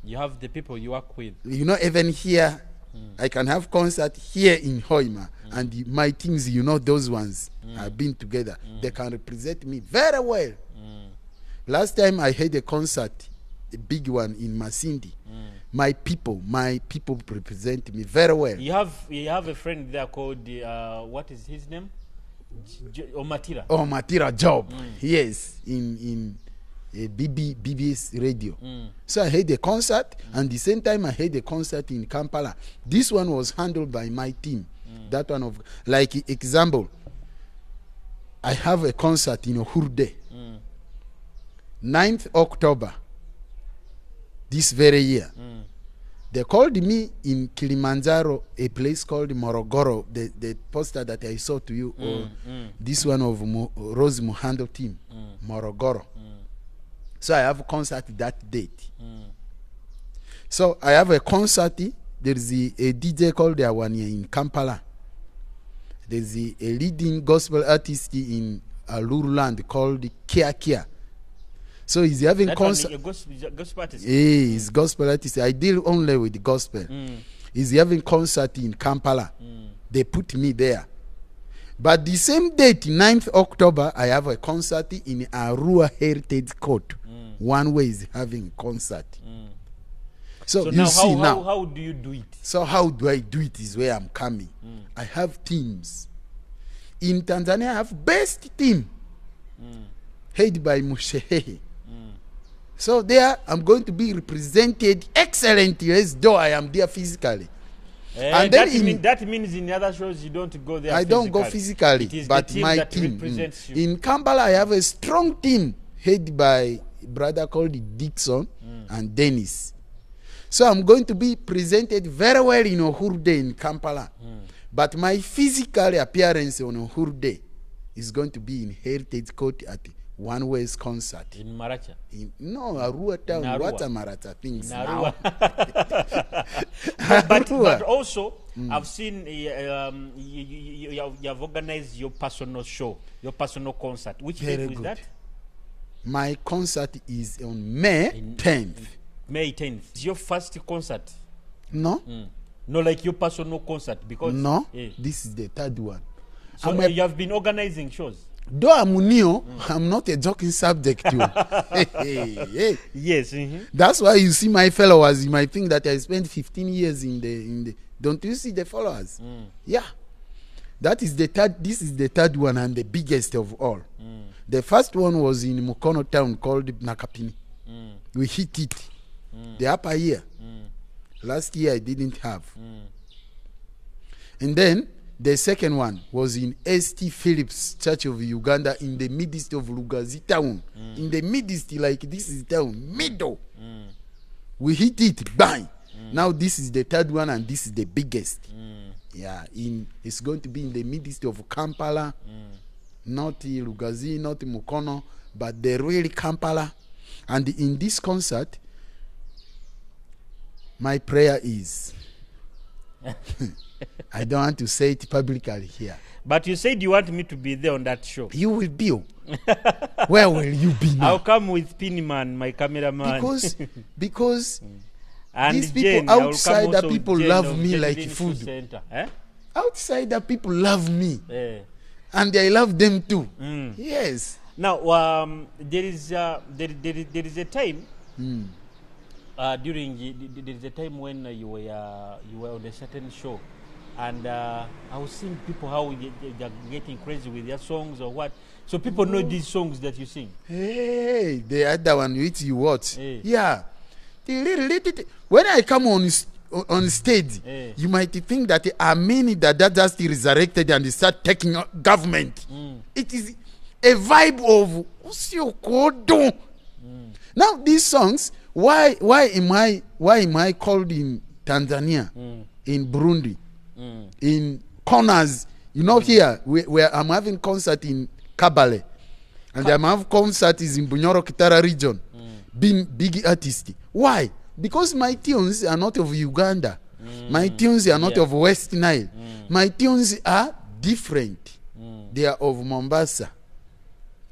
You have the people you work with. You know, even here, I can have concert here in Hoima, and my teams, you know, those ones have been together. They can represent me very well. Last time I had a concert, a big one in Masindi. My people represent me very well. You have a friend there called what is his name? Omatira. Omatira Job. Yes, in BBS radio. So I had a concert, and the same time I had a concert in Kampala. This one was handled by my team. That one of, like example, I have a concert in Ohurde, 9th October this very year. They called me in Kilimanjaro, a place called Morogoro, the poster that I saw to you, or this one of Rose Muhando team, Morogoro. So I have a concert that date. So I have a concert. There is a DJ called Awania in Kampala. There is a leading gospel artist in Aluruland called Kia. So he's having concert. Gospel artist? He's gospel artist. I deal only with the gospel. He's having concert in Kampala. They put me there. But the same date, 9th October, I have a concert in Arua Heritage Court. One way is having concert. So you now, see how do you do it? So how do I do it is where I'm coming. I have teams. In Tanzania, I have best team. Headed by Mushehehe. So there, I'm going to be represented excellently as though I am there physically. And then that means in other shows you don't go there. I don't go physically, but my team. In Kampala, I have a strong team headed by a brother called Dixon and Dennis. So I'm going to be presented very well in Ohurde in Kampala. But my physical appearance on Ohurde is going to be in Heritage Court at One Way's concert. In Maracha? No, Arua town. What are Maracha things now? but also, I've seen you have organized your personal show, your personal concert. Which date is that? My concert is on May 10th. May 10th. It's your first concert? No. No, like your personal concert, because No, this is the third one. So you have been organizing shows. Though I'm new, I'm not a joking subject. Hey. Yes. That's why you see my followers. You might think that I spent 15 years in the. Don't you see the followers? Yeah. That is the third. This is the third one and the biggest of all. The first one was in Mukono town called Nakapini. We hit it. The upper year. Last year I didn't have. And then the second one was in St. Philip's Church of Uganda in the midst of Lugazi town. In the midst, like this is town, middle. We hit it, bang. Now this is the third one and this is the biggest. Yeah, it's going to be in the midst of Kampala, not Lugazi, not Mukono, but the real Kampala. And in this concert, my prayer is, I don't want to say it publicly here. But you said you want me to be there on that show. You will be. Where will you be now? I'll come with Pinman, my cameraman. Because and these Jane, people outside that people Jane love me like food. Outside that people love me. And I love them too. Yes. Now, there is a time there is a time when you were on a certain show, and I was seeing people how they're getting crazy with their songs or what. So people know these songs that you sing. Hey, the other one which you watch. Yeah. When I come on stage, you might think that Amini that just resurrected and start taking government. It is a vibe of now these songs. Why am I called in Tanzania, in Burundi, in corners? You know, here where I'm having concert in Kabale, and I'm having concerts in Bunyoro Kitara region, being big artist. Why? Because my tunes are not of Uganda. My tunes are not of West Nile. My tunes are different. They are of Mombasa.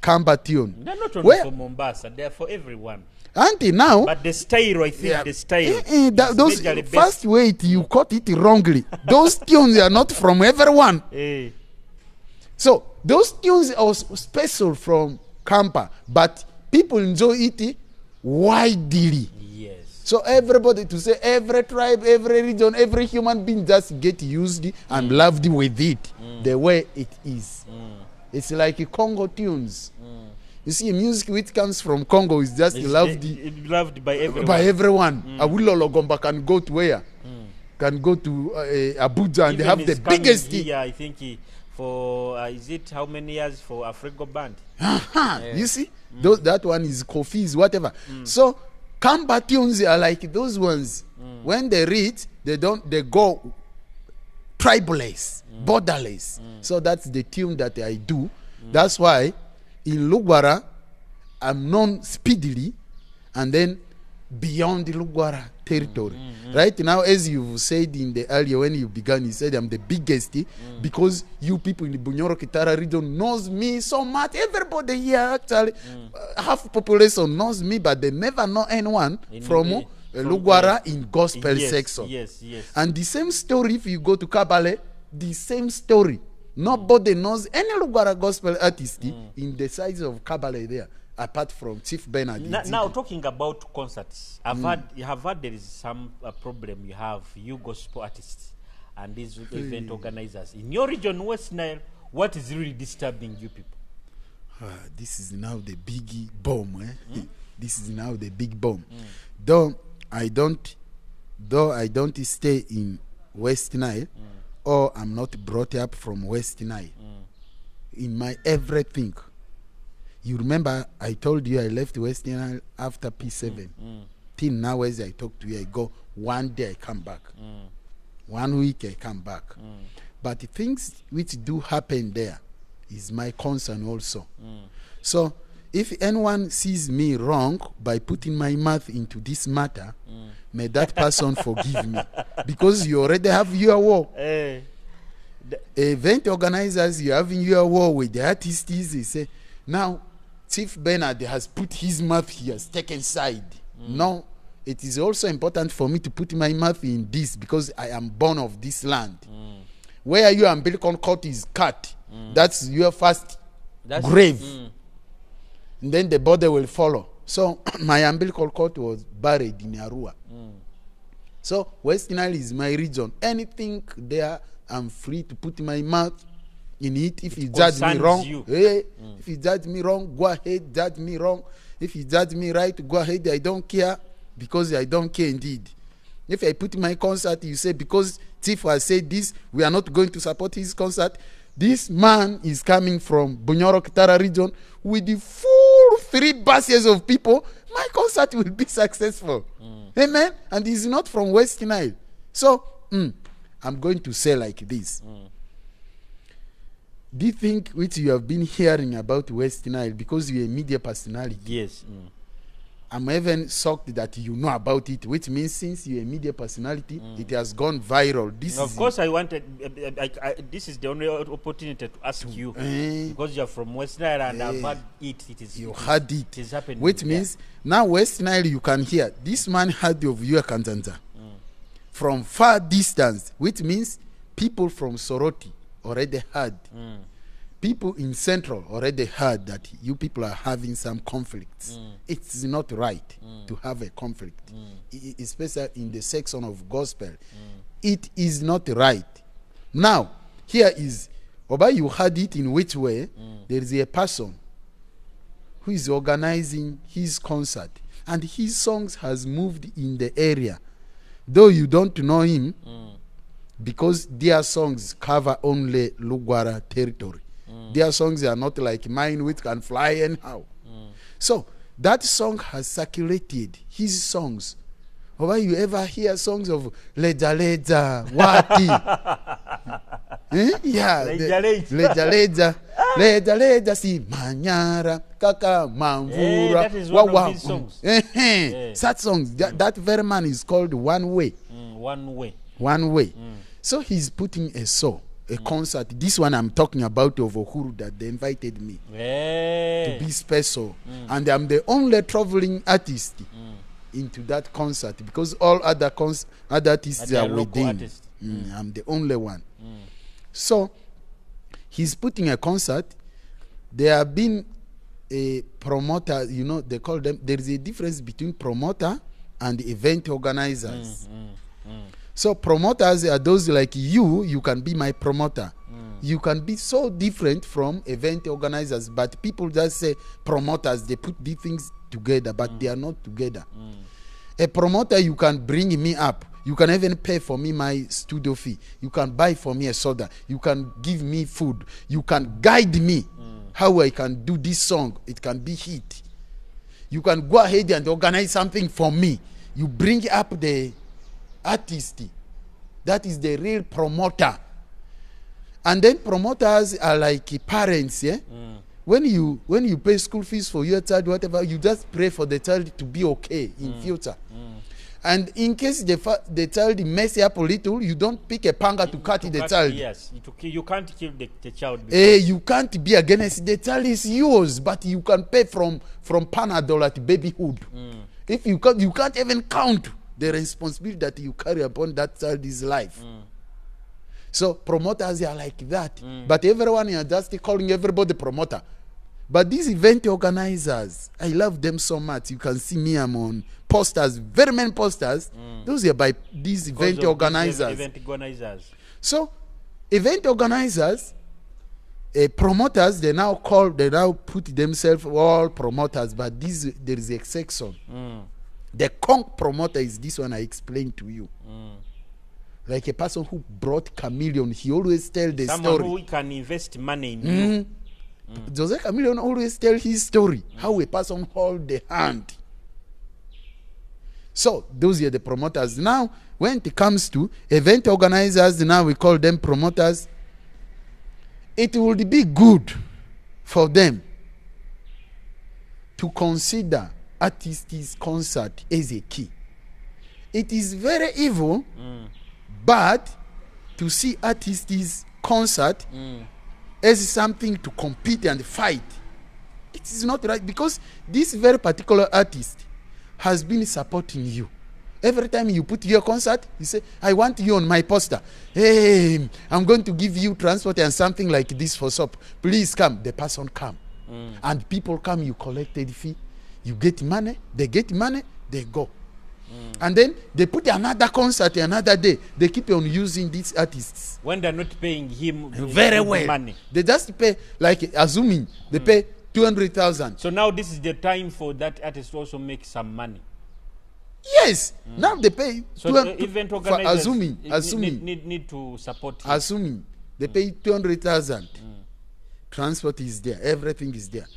Kamba tune. They're not only for Mombasa, they're for everyone. Auntie now, but the style, I think the style. Those first wait, you caught it wrongly. Those tunes are not from everyone. So those tunes are special from Kampa, but people enjoy it widely. Yes. So everybody, to say every tribe, every region, every human being just get used and loved with it the way it is. It's like Congo tunes. You see, music which comes from Congo is just loved by everyone. Awilo Logomba can go to where? Can go to Abuja and they have the biggest. Here, I think for is it how many years for Afrigo band? You see, that one is Kofi's whatever. So Kamba tunes are like those ones. When they read, they go tribalist, borderless. So that's the tune that I do. That's why in Lugwara, I'm known speedily, and then beyond the Lugwara territory. Right now, as you said in the earlier when you began, you said I'm the biggest because you people in the Bunyoro Kitara region knows me so much. Everybody here actually, half population knows me, but they never know anyone from Lugwara in gospel section. Yes. And the same story if you go to Kabale, the same story. Nobody knows any Lugwara gospel artist in the size of Kabale there, apart from Chief Benard. Now talking about concerts, I've heard there is some problem you have, you gospel artists and these event organizers. In your region, West Nile, what is really disturbing you people? This is now the big bomb. This is now the big bomb. Though I don't stay in West Nile, or I'm not brought up from West Nile. In my everything. You remember I told you I left West Nile after P7. Till now as I talk to you, I go one day I come back. 1 week I come back. But the things which do happen there is my concern also. So if anyone sees me wrong by putting my mouth into this matter, may that person forgive me. Because you already have your war. Event organizers, you're having your war with the artists. They say, now, Chief Benard has put his mouth, he has taken side. No, it is also important for me to put my mouth in this because I am born of this land. Where your umbilical cord is cut, that's your first grave. And then the body will follow. So my umbilical cord was buried in Arua. So West Nile is my region. Anything there, I'm free to put my mouth in it. If you judge me wrong, if you judge me wrong, go ahead, judge me wrong. If you judge me right, go ahead. I don't care, because I don't care indeed. If I put my concert, you say because Chief has said this, we are not going to support his concert. This man is coming from Bunyoro Kitara region with the full 3 buses of people. My concert will be successful. Amen. And he's not from West Nile. So I'm going to say like this. Do you think which you have been hearing about West Nile because you're a media personality? Yes. I'm even shocked that you know about it, which means since you're a media personality, it has gone viral. Of course, I wanted. This is the only opportunity to ask you because you're from West Nile and I've heard it. You heard it. It is happening. Which means now West Nile you can hear. This man heard of your Kanzanza from far distance, which means people from Soroti already heard. People in Central already heard that you people are having some conflicts. It's not right to have a conflict, especially in the section of gospel. It is not right. Now, here is, Oba, you heard it in which way? There is a person who is organizing his concert, and his songs has moved in the area. Though you don't know him, because their songs cover only Lugwara territory. Their songs are not like mine, which can fly anyhow. So that song has circulated. His songs. Or you ever hear songs of Leja Leja, Wati? Yeah, Leja Leja, Leja Leja, si Manyara, Kaka Mamvura. That is one of his songs. Such songs. That very man is called One Way. One Way. One Way. So he's putting a show. A concert. This one I'm talking about of Uhuru that they invited me to be special. And I'm the only traveling artist into that concert because all other artists are within. I'm the only one. So he's putting a concert. There have been a promoter, you know, they call them, there is a difference between promoter and event organizers. So promoters are those like you can be my promoter. You can be so different from event organizers, but people just say promoters, they put these things together, but they are not together. A promoter, you can bring me up. You can even pay for me my studio fee. You can buy for me a soda. You can give me food. You can guide me how I can do this song. It can be hit. You can go ahead and organize something for me. You bring up the artist. That is the real promoter. And then promoters are like parents, yeah? When you pay school fees for your child, whatever, you just pray for the child to be okay in future. And in case the child mess up a little, you don't pick a panga to cut the child. Yes, you can't kill the child. You can't be against the child is yours, but you can pay from Panadol at babyhood. If you can't even count the responsibility that you carry upon that child's life. So promoters are like that. But everyone is just calling everybody promoter. But these event organizers, I love them so much. You can see me, I'm on posters, very many posters. Those are by these event organizers. So event organizers, promoters, they now put themselves all promoters, but there is a section. The conch promoter is this one I explained to you. Like a person who brought Chameleon, he always tell the story. Someone who can invest money in you. Jose Chameleon always tell his story, how a person hold the hand. So those are the promoters. Now, when it comes to event organizers, now we call them promoters. It would be good for them to consider artist's concert as a key. It is very evil, but to see artist's concert as something to compete and fight, it is not right, because this very particular artist has been supporting you. Every time you put your concert, you say, I want you on my poster. Hey, I'm going to give you transport and something like this for shop. Please come. The person come. And people come, you collected fee. You get money, they get money, they go. And then they put another concert another day. They keep on using these artists. When they're not paying him very well. Money. They just pay, like assuming, they pay 200,000. So now this is the time for that artist to also make some money. Yes. Now they pay. So the event organizers assuming need to support him. Assuming they pay 200,000. Transport is there. Everything is there.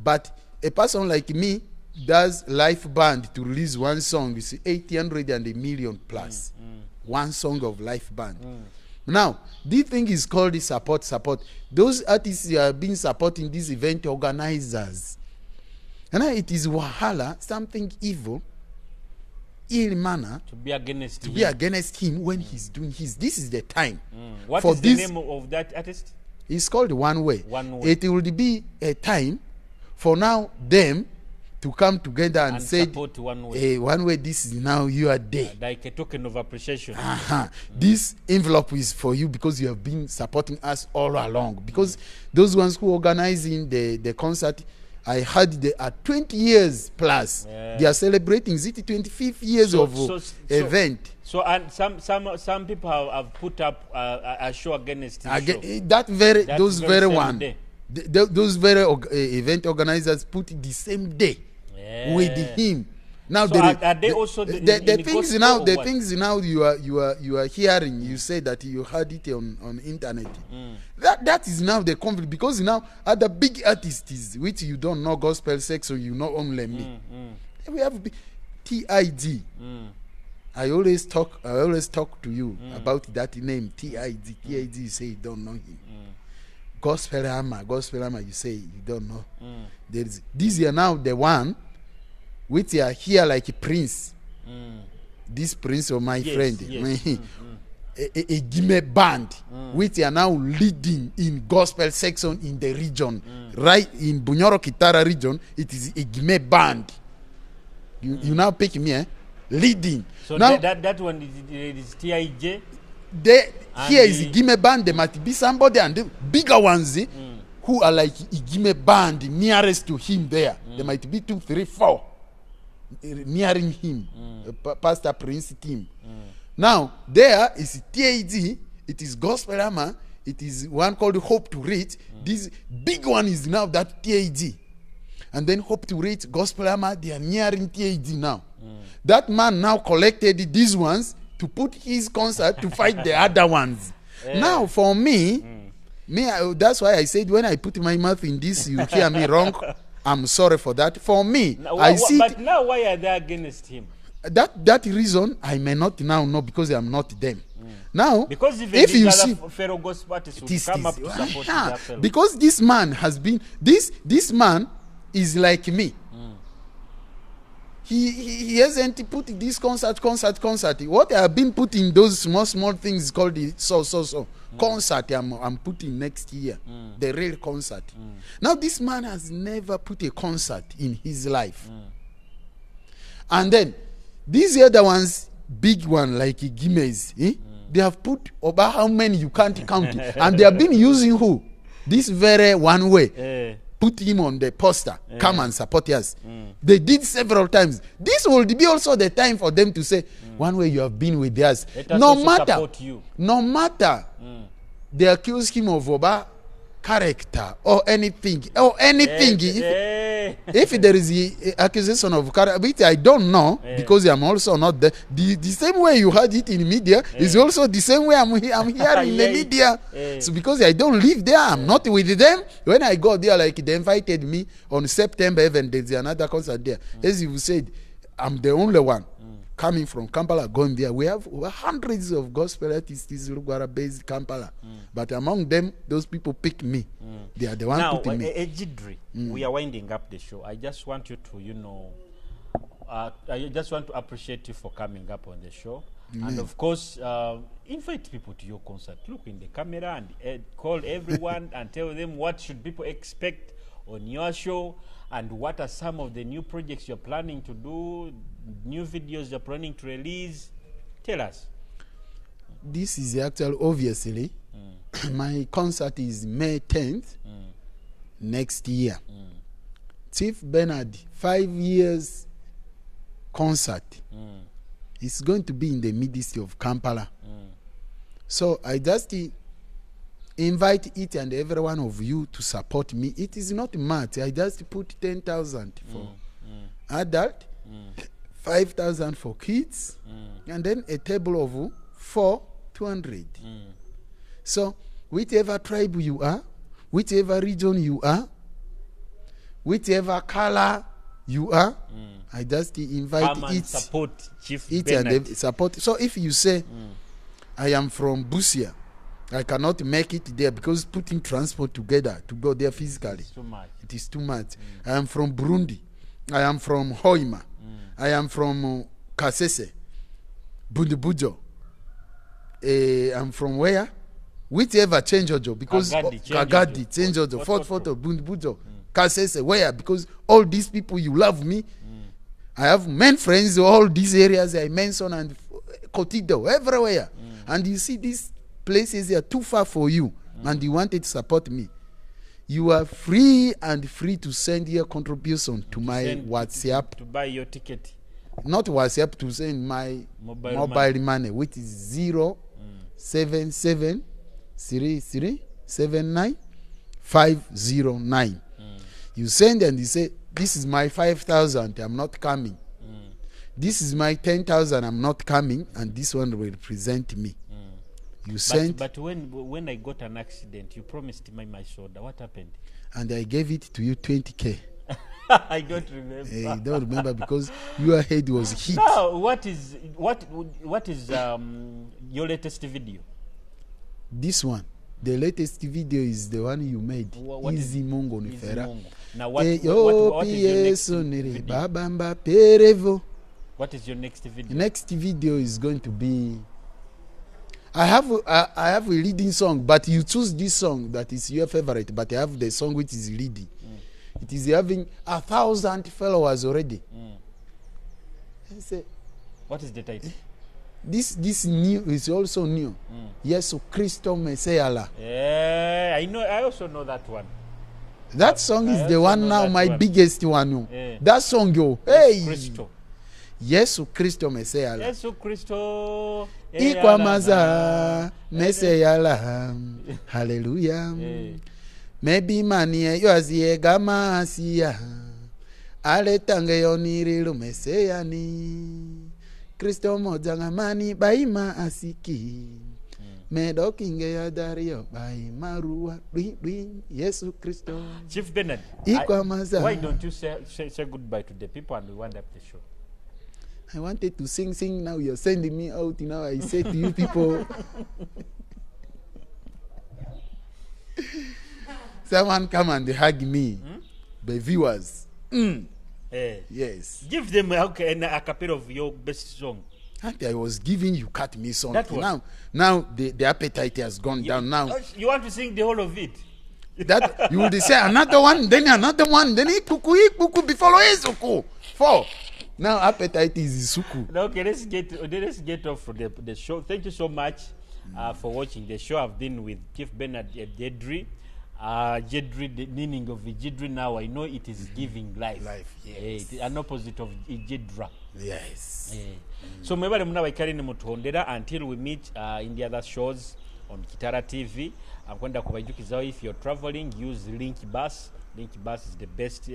But a person like me does live band to release one song. You see, 800 and a million plus. One song of live band. Now, this thing is called the support. Those artists have been supporting these event organizers. And now it is wahala, something evil, ill manner to be against him when he's doing his. This is the time. What is the name of that artist? It's called One Way. One Way. It will be a time for now them to come together and say, support One Way. Hey, One Way, this is now your day. Like a token of appreciation. This envelope is for you because you have been supporting us all along. Because those ones who organizing the concert, I heard they are 20 years plus. They are celebrating 25th years of event. So and some people have put up a show against his show. Those very one. Those very event organizers put the same day with him. Now so are they also the things now? The things now you are hearing. You say that you heard it on internet. That is now the conflict, because now other big artists which you don't know gospel section, you know only me. We have TID. I always talk to you about that name TID. TID, you say you don't know him. Gospel Hammer, you say you don't know. These are now the one which are here like Prince. This Prince of my friend. A Gime band which are now leading in gospel section in the region. Right in Bunyoro Kitara region, it is a Gime band. You now pick me, leading. So now, that one is TIJ? Here is Igime band. There might be somebody and the bigger ones who are like Igime band nearest to him there. There might be 2, 3, 4 nearing him. Pastor Prince team. Now there is TAD. It is Gospel Hammer. It is one called Hope to Reach. This big one is now that TAD. And then Hope to Reach, Gospel Hammer, they are nearing TAD now. That man now collected these ones to put his concert to fight the other ones. Now for me, that's why I said when I put my mouth in this, you hear me wrong. I'm sorry for that. For me, but now why are they against him? That reason I may not now know, because I'm not them. Now, because if you see fellow gospel artists would come up to support their fellow. Because this man has been this man is like me. He hasn't put this concert. What I have been putting those small things called the concert. I'm putting next year, the real concert. Now this man has never put a concert in his life, and then these other ones, big one like Gimes, they have put about how many you can't count, and they have been using who? This very One Way. Put him on the poster. Come and support us. They did several times. This will be also the time for them to say, One Way, you have been with us. No matter they accuse him of character or anything. If there is a accusation of character, which I don't know, because I'm also not there. The same way you heard it in media is also the same way I'm hearing in the media. So because I don't live there, I'm not with them. When I go there, like they invited me on September even, there's another concert there. As you said, I'm the only one coming from Kampala, going there. We have hundreds of gospel artists based Kampala. But among them, those people pick me. They are the one picking me. Ejidri, we are winding up the show. I just want you to, I just want to appreciate you for coming up on the show. And of course, invite people to your concert. Look in the camera and call everyone and tell them what should people expect on your show, and what are some of the new projects you're planning to do. new videos you're planning to release? Tell us. This is actually, obviously, my concert is May 10th next year. Chief Benard, 5 years concert. It's going to be in the midst of Kampala. So I just invite each and every one of you to support me. It is not much. I just put 10,000 for adult, 5,000 for kids, and then a table of 200. So whichever tribe you are, whichever region you are, whichever color you are, I just invite Come and support Chief each Benard. and support. So if you say, I am from Busia, I cannot make it there because putting transport together to go there physically, It's too much. it is too much. I am from Burundi. I am from Hoima. I am from Kasese, Bundubujo. I'm from where? Whichever, change your job. Because Kagadi, change your job. Fort Photo, Bundubujo, Kasese, where? Because all these people, you love me. I have men friends in all these areas I mentioned, and Kotido, everywhere. And you see these places, they are too far for you, and you wanted to support me. You are free to send your contribution to my WhatsApp. To buy your ticket. Not WhatsApp, to send my mobile money, which is 0773379 You send and you say, this is my 5,000, I'm not coming. This is my 10,000, I'm not coming, and this one will represent me. You sent. But when I got an accident, you promised me my shoulder. What happened? And I gave it to you 20K. I don't remember. You don't remember because your head was hit. Now, what is your latest video? This one, the latest video is the one you made. Easy Mungo Nifera. Now, what is your next video? What is your next video? Next video is going to be. I have a leading song, but you choose this song that is your favorite. But I have the song which is leading. It is having 1,000 followers already. Say, what is the title? This new is also new. Yes, Christo Messiah. I know. I also know that one. That song is the one now, my biggest one. That song, yo. Hey. Christo. Yesu Kristo Messiah. Yesu Kristo. Ikwamaza Messiah. Hallelujah. Maybe manie yoazie gama asia. Ale tange yonirilu Messiah ni. Kristo mojangamani baima asiki. Medokinge ya dario baima ruwa. Yesu Kristo. Chief Benard, why don't you say goodbye to the people and we wind up the show? I wanted to sing. Now you're sending me out. Now I say to you people. Someone come and hug me. The viewers. Yes. Give them a cappella of your best song. I was giving you cut me something. Now the appetite has gone down. Now you want to sing the whole of it? That you will say another one, then another one, then kuku before Ezuku. 4. Now appetite is Isuku. Okay, let's get off from the show. Thank you so much for watching the show. I've been with Chief Benard Ejidri. Ejidri, the meaning of Ejidri now, I know it is giving life. Yes. An opposite of Ejidra. Yes. So mwebale muna carry mutondera until we meet in the other shows on Kitara TV. I'm going to kubajukizaho, if you're traveling, use Link Bus. Link Bus is the best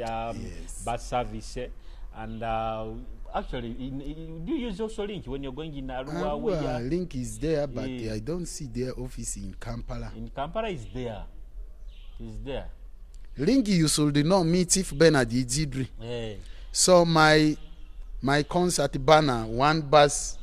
bus service. And actually, do you use also Link when you're going in Arua? Link is there, but I don't see their office in Kampala. In Kampala is there. Is there. Link, you should know me, Chief Benard Ejidri. So my concert banner, one bus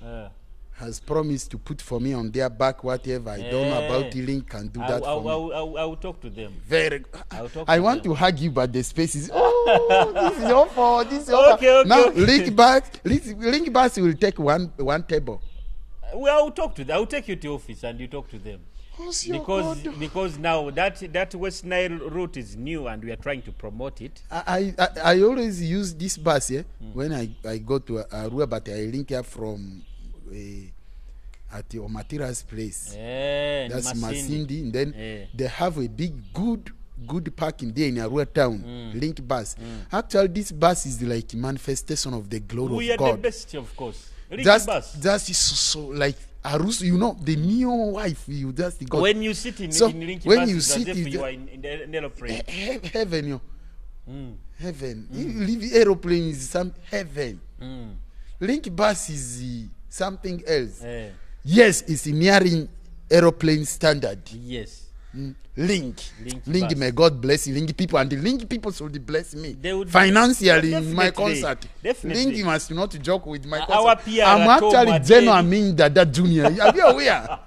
has promised to put for me on their back whatever. I don't know about the Link can do that for me. I will talk to them. Very good. I want to hug you, but the space is this is all for this. Okay. Now Link bus will take one table. Well, I will talk to them. I will take you to office and you talk to them. because now that West Nile route is new and we are trying to promote it. I always use this bus when I go to Arua, but I link up from at the Omatira's place. That's Masindi. And then they have a big good parking there in Arua town. Link bus. Actually, this bus is like manifestation of the glory of God. We are the best, of course. That's so like Arus, you know, the new wife, you just got. When you sit in Linky when bus, you as sit if you are in the aeroplane. Heaven, you. Heaven. You leave aeroplane is some heaven. Link bus is something else. Yes, it's nearing aeroplane standard. Yes. Link, may God bless you. Link people, and the Link people should bless me financially in my concert. Definitely. Link must not joke with my concert. Our PR I'm actually Zeno Amin Dada Junior. Are you aware?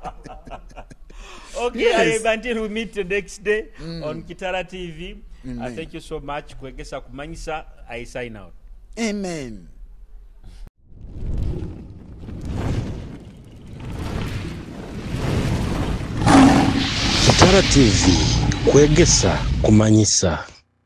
Okay, Yes. Until we meet the next day on Kitara TV. Thank you so much. Kwegesa Kumanyisa, I sign out. Amen. Kitara TV, Kwegesa Kumanyisa.